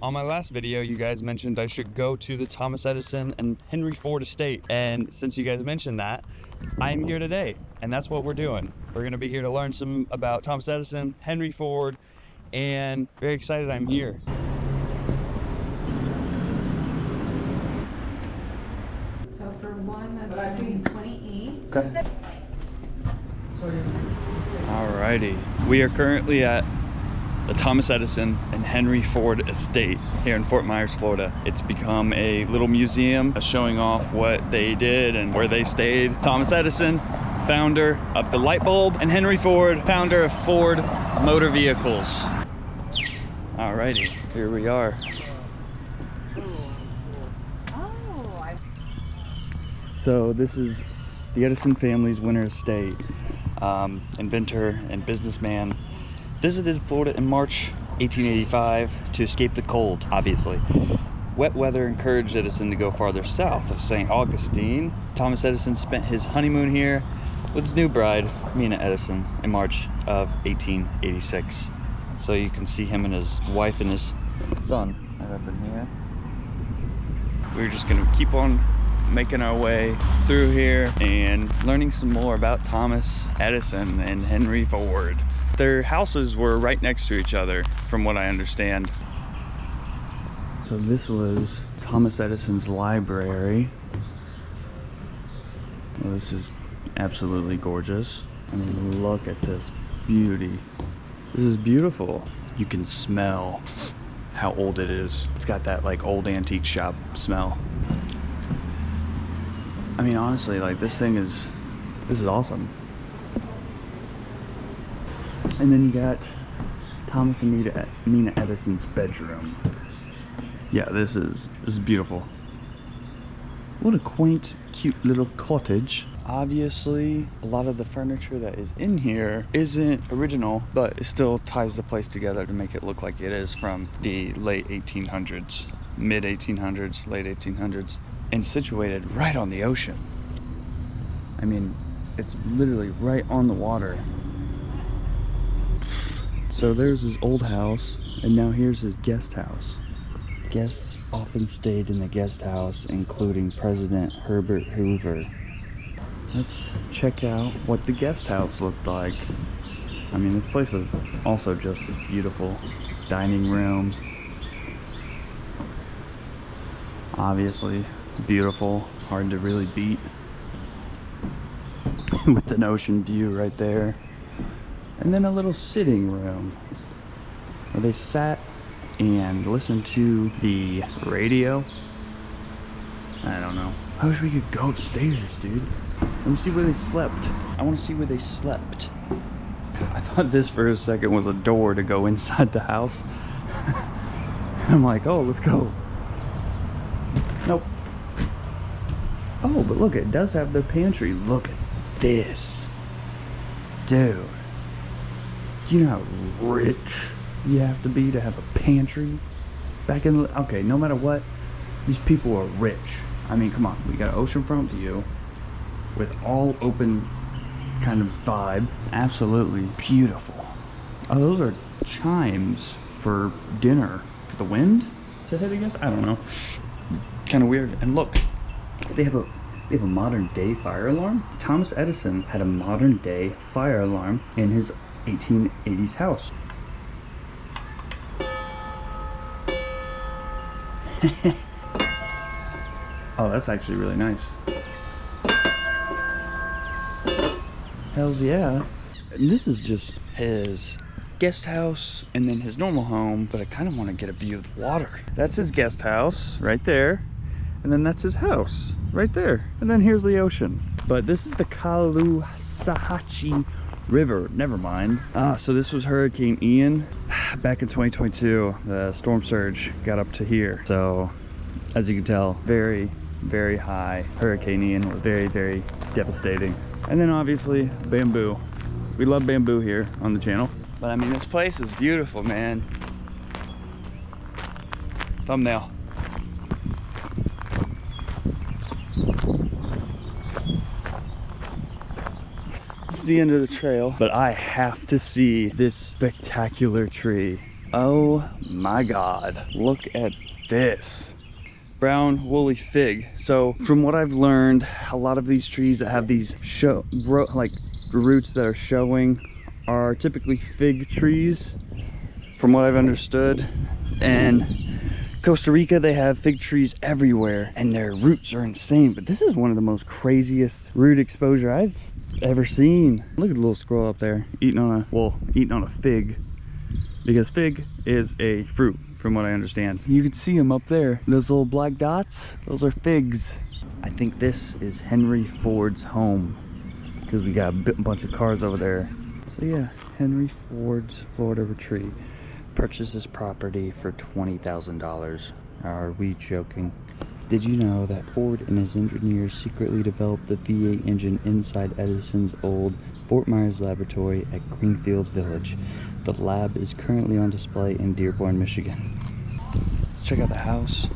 On my last video, you guys mentioned I should go to the Thomas Edison and Henry Ford estate. And since you guys mentioned that, I'm here today, and that's what we're doing. We're gonna be here to learn some about Thomas Edison, Henry Ford, and very excited I'm here. So for one, that's 28. Okay. Alrighty. We are currently at the Thomas Edison and Henry Ford estate here in Fort Myers, Florida. It's become a little museum showing off what they did and where they stayed. Thomas Edison, founder of the light bulb, and Henry Ford, founder of Ford Motor Vehicles. Alrighty, here we are. So this is the Edison family's winter estate. Inventor and businessman visited Florida in March 1885 to escape the cold, obviously. Wet weather encouraged Edison to go farther south of St. Augustine. Thomas Edison spent his honeymoon here with his new bride, Mina Edison, in March of 1886. So you can see him and his wife and his son right up in here. We're just gonna keep on making our way through here and learning some more about Thomas Edison and Henry Ford. Their houses were right next to each other, from what I understand. So this was Thomas Edison's library. Well, this is absolutely gorgeous. I mean, look at this beauty. This is beautiful. You can smell how old it is. It's got that like old antique shop smell. I mean, honestly, like this is awesome. And then you got Thomas and Mina Edison's bedroom. Yeah, this is beautiful. What a quaint, cute little cottage. Obviously, a lot of the furniture that is in here isn't original, but it still ties the place together to make it look like it is from the late 1800s, mid 1800s, late 1800s, and situated right on the ocean. I mean, it's literally right on the water. So there's his old house, and now here's his guest house. Guests often stayed in the guest house, including President Herbert Hoover. Let's check out what the guest house looked like. I mean, this place is also just as beautiful. Dining room. Obviously beautiful, hard to really beat. With an ocean view right there. And then a little sitting room where they sat and listened to the radio. I don't know. I wish we could go upstairs, dude. Let me see where they slept. I want to see where they slept. I thought this for a second was a door to go inside the house. I'm like, oh, let's go. Nope. Oh, but look, it does have their pantry. Look at this. Dude. Do you know how rich you have to be to have a pantry? Back in the, okay, no matter what, these people are rich. I mean, come on, we got an oceanfront view with all open kind of vibe. Absolutely beautiful. Oh, those are chimes for dinner. For the wind to hit, I guess? I don't know. Kind of weird. And look, they have a modern day fire alarm. Thomas Edison had a modern day fire alarm in his 1880s house. Oh, that's actually really nice. Hells yeah. And this is just his guest house and then his normal home, but I kind of want to get a view of the water. That's his guest house right there. And then that's his house right there. And then here's the ocean. But this is the Caloosahatchee River, never mind. So this was Hurricane Ian. Back in 2022, the storm surge got up to here. So, as you can tell, very, very high. Hurricane Ian was very, very devastating. And then obviously, bamboo. We love bamboo here on the channel. But I mean, this place is beautiful, man. Thumbnail. This is the end of the trail, but I have to see this spectacular tree. Oh my God, look at this. Brown woolly fig. So from what I've learned, a lot of these trees that have these like roots that are showing are typically fig trees, from what I've understood. And Costa Rica, they have fig trees everywhere and their roots are insane, but this is one of the most craziest root exposure I've ever seen. Look at the little squirrel up there eating on a fig, because fig is a fruit from what I understand. You can see them up there, those little black dots, those are figs. I think this is Henry Ford's home, because we got a bunch of cars over there. So yeah, Henry Ford's Florida retreat. Purchased this property for $20,000. Are we joking? Did you know that Ford and his engineers secretly developed the V8 engine inside Edison's old Fort Myers laboratory at Greenfield Village? The lab is currently on display in Dearborn, Michigan. Let's check out the house.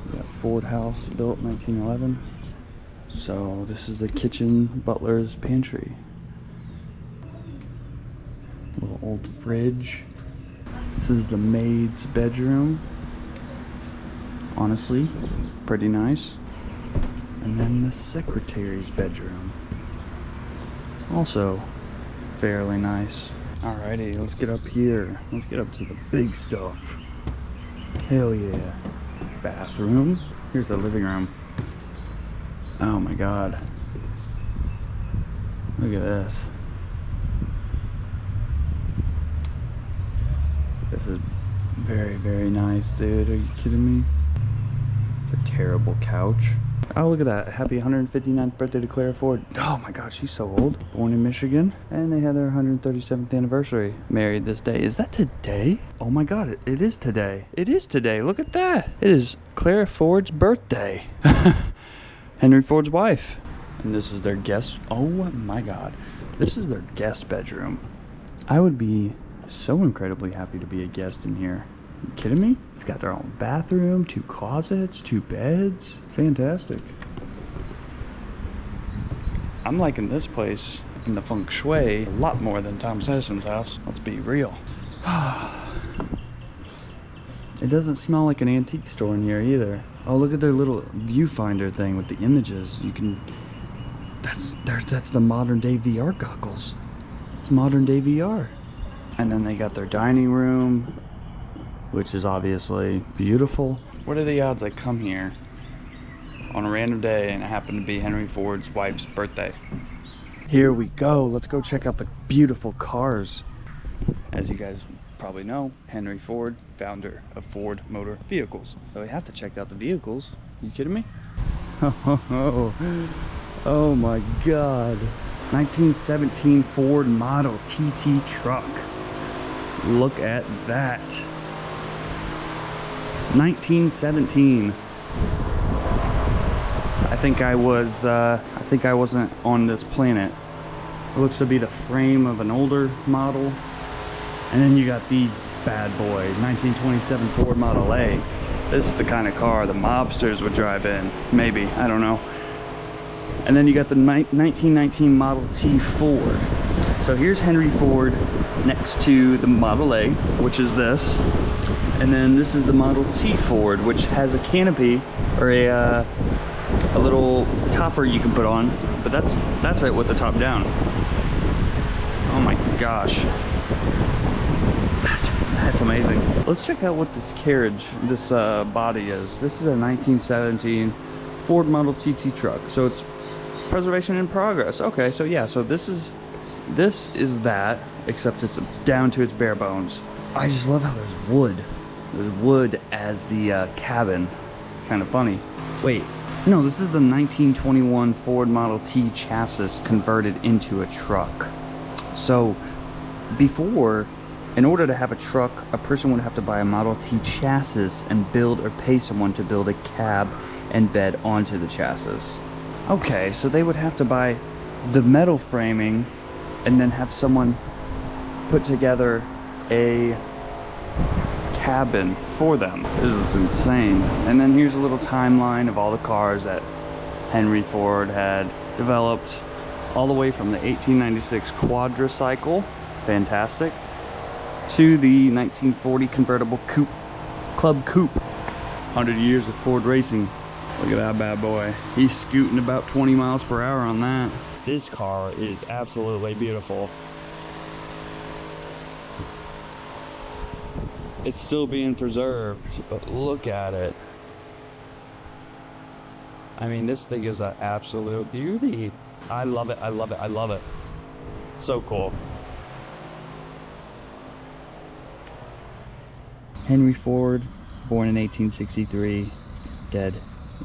We got Ford house built 1911. So this is the kitchen, butler's pantry. Little old fridge. This is the maid's bedroom. Honestly, pretty nice. And then the secretary's bedroom. Also, fairly nice. Alrighty, let's get up here. Let's get up to the big stuff. Hell yeah. Bathroom. Here's the living room. Oh my God. Look at this. This is very, very nice, dude. Are you kidding me? It's a terrible couch. Oh, look at that. Happy 159th birthday to Clara Ford. Oh my God, she's so old. Born in Michigan. And they had their 137th anniversary. Married this day. Is that today? Oh my God, it is today. It is today. Look at that. It is Clara Ford's birthday. Henry Ford's wife. And this is their guest. Oh my God. This is their guest bedroom. I would be so incredibly happy to be a guest in here. You kidding me? It's got their own bathroom, 2 closets, 2 beds. Fantastic. I'm liking this place and the feng shui a lot more than Thomas Edison's house. Let's be real. It doesn't smell like an antique store in here either. Oh, look at their little viewfinder thing with the images. You can, that's the modern day VR goggles. It's modern day VR. And then they got their dining room, which is obviously beautiful. What are the odds I come here on a random day and it happened to be Henry Ford's wife's birthday? Here we go. Let's go check out the beautiful cars. As you guys probably know, Henry Ford, founder of Ford Motor Vehicles. So we have to check out the vehicles. You kidding me? Oh my God. 1917 Ford Model TT truck. Look at that. 1917. I think I wasn't on this planet. It looks to be the frame of an older model. And then you got these bad boys. 1927 Ford Model A. This is the kind of car the mobsters would drive in. Maybe, I don't know. And then you got the 1919 Model T Ford. So here's Henry Ford next to the Model A, which is this. And then this is the Model T Ford, which has a canopy or a little topper you can put on, but that's it with the top down. Oh my gosh, that's amazing. Let's check out what this carriage, this body is. This is a 1917 Ford Model TT truck, so it's preservation in progress. Okay, so yeah, so this is that, except it's down to its bare bones. I just love how there's wood. There's wood as the cabin. It's kind of funny. Wait, no, this is the 1921 Ford Model T chassis converted into a truck. So before, in order to have a truck, a person would have to buy a Model T chassis and build or pay someone to build a cab and bed onto the chassis. Okay, so they would have to buy the metal framing and then have someone put together a cabin for them. This is insane. And then here's a little timeline of all the cars that Henry Ford had developed, all the way from the 1896 quadricycle, fantastic, to the 1940 convertible coupe, Club Coupe. 100 years of Ford racing. Look at that bad boy. He's scooting about 20 miles per hour on that. This car is absolutely beautiful. It's still being preserved, but look at it. I mean, this thing is an absolute beauty. I love it, I love it, I love it. So cool. Henry Ford, born in 1863, dead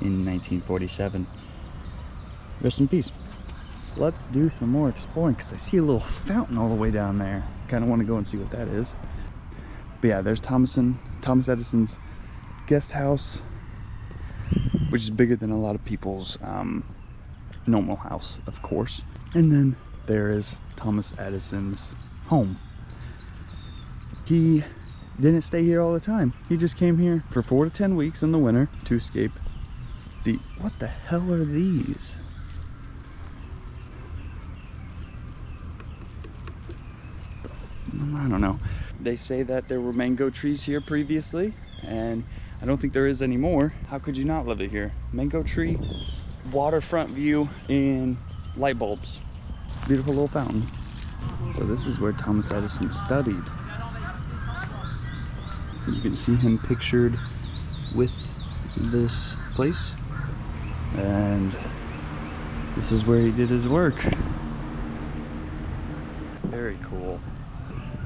in 1947. Rest in peace. Let's do some more exploring, because I see a little fountain all the way down there. Kind of want to go and see what that is. But yeah, there's Thomas Edison's guest house, which is bigger than a lot of people's normal house, of course. And then there is Thomas Edison's home. He didn't stay here all the time. He just came here for 4 to 10 weeks in the winter to escape the... What the hell are these? I don't know. They say that there were mango trees here previously, and I don't think there is anymore. How could you not live it here? Mango tree, waterfront view, and light bulbs. Beautiful little fountain. So this is where Thomas Edison studied. You can see him pictured with this place, and this is where he did his work. Very cool.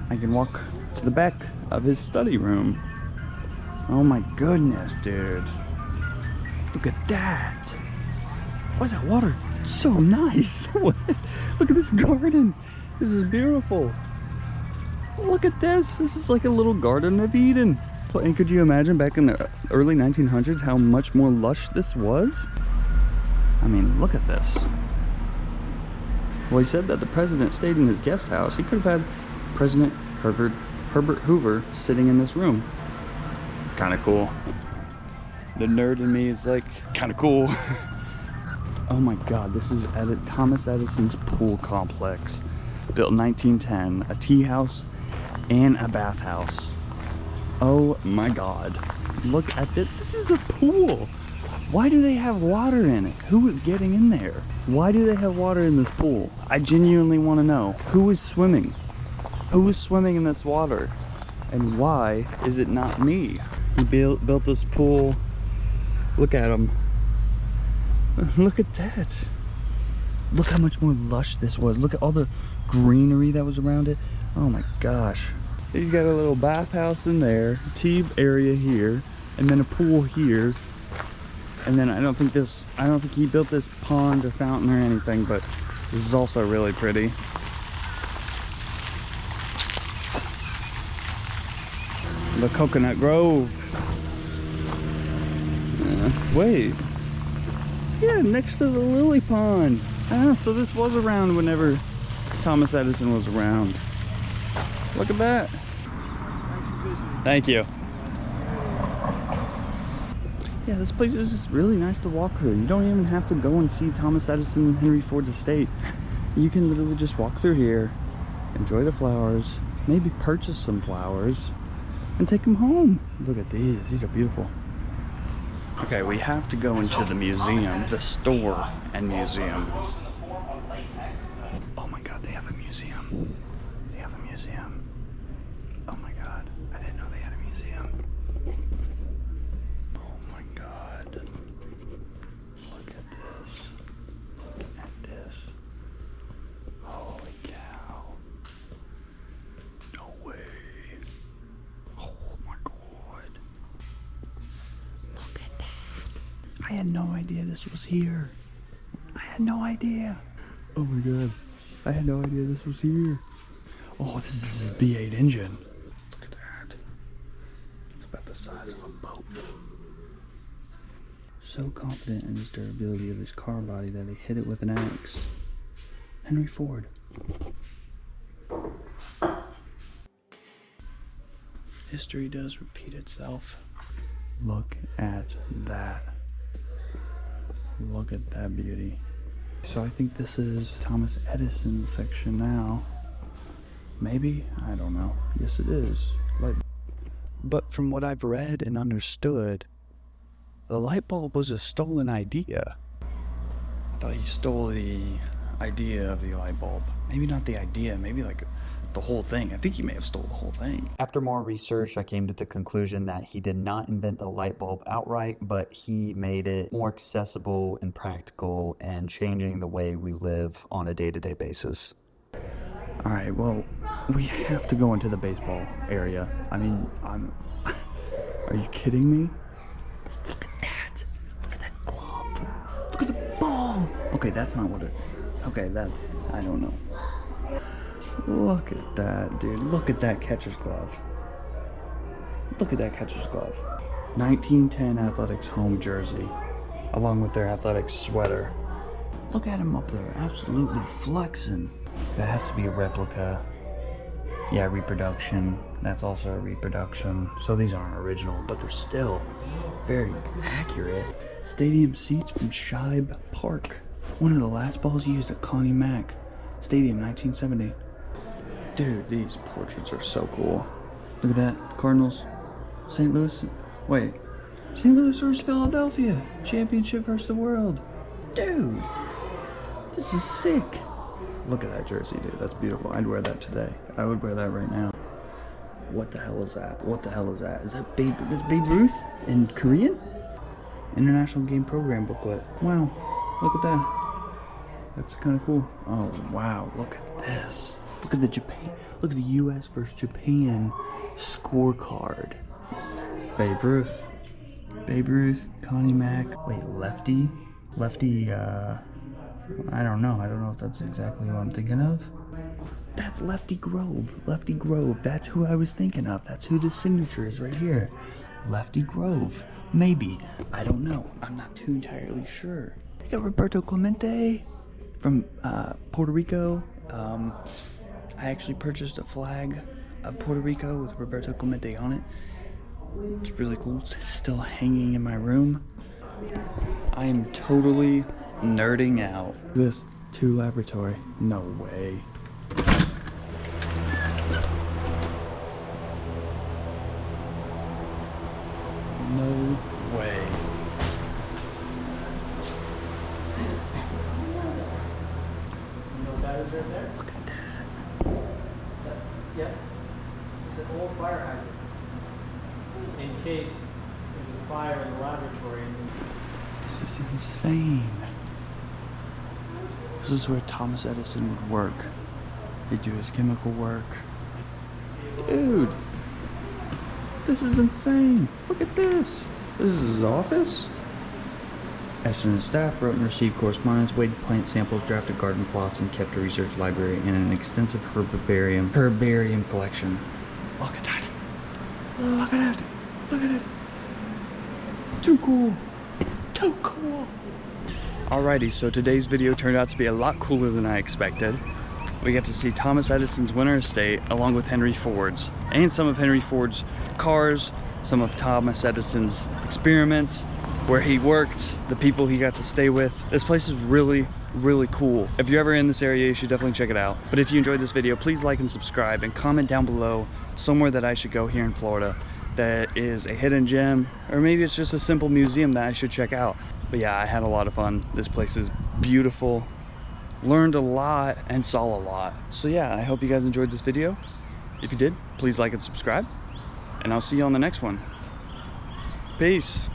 I can walk to the back of his study room. Oh my goodness, dude. Look at that. Why's that water so nice? Look at this garden. This is beautiful. Look at this. This is like a little Garden of Eden. And could you imagine back in the early 1900s how much more lush this was? I mean, look at this. Well, he said that the president stayed in his guest house. He could have had President Herbert Hoover sitting in this room. Kind of cool. The nerd in me is like, kind of cool. Oh my God, this is Thomas Edison's pool complex. Built in 1910, a tea house and a bathhouse. Oh my God, look at this. This is a pool. Why do they have water in it? Who is getting in there? Why do they have water in this pool? I genuinely want to know. Who is swimming? Who is swimming in this water? And why is it not me? He built this pool. Look at him. Look at that. Look how much more lush this was. Look at all the greenery that was around it. Oh my gosh. He's got a little bathhouse in there, tea area here, and then a pool here. And then I don't think he built this pond or fountain or anything, but this is also really pretty. The Coconut Grove. Wait. Yeah, next to the lily pond. So this was around whenever Thomas Edison was around. Look at that. Thank you. Yeah, this place is just really nice to walk through. You don't even have to go and see Thomas Edison and Henry Ford's estate. You can literally just walk through here, enjoy the flowers, maybe purchase some flowers, and take them home. Look at these. These are beautiful. Okay, we have to go into the museum, the store and museum. Oh my God, they have a museum. They have a museum. Oh my God, I didn't know they had a museum. Oh my God. Look at this. Look at this. Holy cow. No way. Oh my God. Look at that. I had no idea this was here. I had no idea. Oh my God. I had no idea this was here. Oh, this is a V8 engine. Look at that. It's about the size of a boat. So confident in his durability of his car body that he hit it with an axe. Henry Ford. History does repeat itself. Look at that. Look at that beauty. So I think this is Thomas Edison's section now. Maybe? I don't know. Yes, it is. But from what I've read and understood, the light bulb was a stolen idea. I thought he stole the idea of the light bulb. Maybe not the idea, maybe like the whole thing. I think he may have stole the whole thing. After more research, I came to the conclusion that he did not invent the light bulb outright, but he made it more accessible and practical and changing the way we live on a day-to-day basis. All right, well, we have to go into the baseball area. I mean, are you kidding me? Look at that. Look at that glove. Look at the ball. Okay, that's not what it, okay, I don't know. Look at that, dude. Look at that catcher's glove. Look at that catcher's glove. 1910 Athletics home jersey, along with their Athletics sweater. Look at him up there, absolutely flexing. That has to be a replica. Yeah, reproduction. That's also a reproduction. So these aren't original, but they're still very accurate. Stadium seats from Shibe Park. One of the last balls used at Connie Mack Stadium, 1970. Dude, these portraits are so cool. Look at that. Cardinals. St. Louis. Wait. St. Louis versus Philadelphia. Championship versus the world. Dude. This is sick. Look at that jersey, dude. That's beautiful. I'd wear that today. I would wear that right now. What the hell is that? What the hell is that? Is that Babe Ruth in Korean? International Game Program booklet. Wow. Look at that. That's kind of cool. Oh, wow. Look at this. Look at the Japan. Look at the U.S. versus Japan scorecard. Babe Ruth. Babe Ruth. Connie Mack. Wait, lefty? Lefty, I don't know. I don't know if that's exactly what I'm thinking of. That's Lefty Grove. Lefty Grove. That's who I was thinking of. That's who the signature is right here. Lefty Grove. Maybe. I don't know. I'm not too entirely sure. I got Roberto Clemente from Puerto Rico. I actually purchased a flag of Puerto Rico with Roberto Clemente on it. It's really cool. It's still hanging in my room. I am totally nerding out. This 2 laboratory. No way. No way. You know what that is right there? Look at that. Yep. It's an old fire hydrant. In case there's a fire in the laboratory. This is insane. This is where Thomas Edison would work. He'd do his chemical work. Dude, this is insane. Look at this. This is his office. Edison and his staff wrote and received correspondence, weighed plant samples, drafted garden plots, and kept a research library and an extensive herbarium collection. Look at that. Look at it. Look at it. Too cool. Too cool. Alrighty, so today's video turned out to be a lot cooler than I expected. We got to see Thomas Edison's winter estate along with Henry Ford's, and some of Henry Ford's cars, some of Thomas Edison's experiments, where he worked, the people he got to stay with. This place is really, really cool. If you're ever in this area, you should definitely check it out. But if you enjoyed this video, please like and subscribe and comment down below somewhere that I should go here in Florida that is a hidden gem, or maybe it's just a simple museum that I should check out. But yeah, I had a lot of fun. This place is beautiful. Learned a lot and saw a lot. So yeah, I hope you guys enjoyed this video. If you did, please like and subscribe, and I'll see you on the next one. Peace.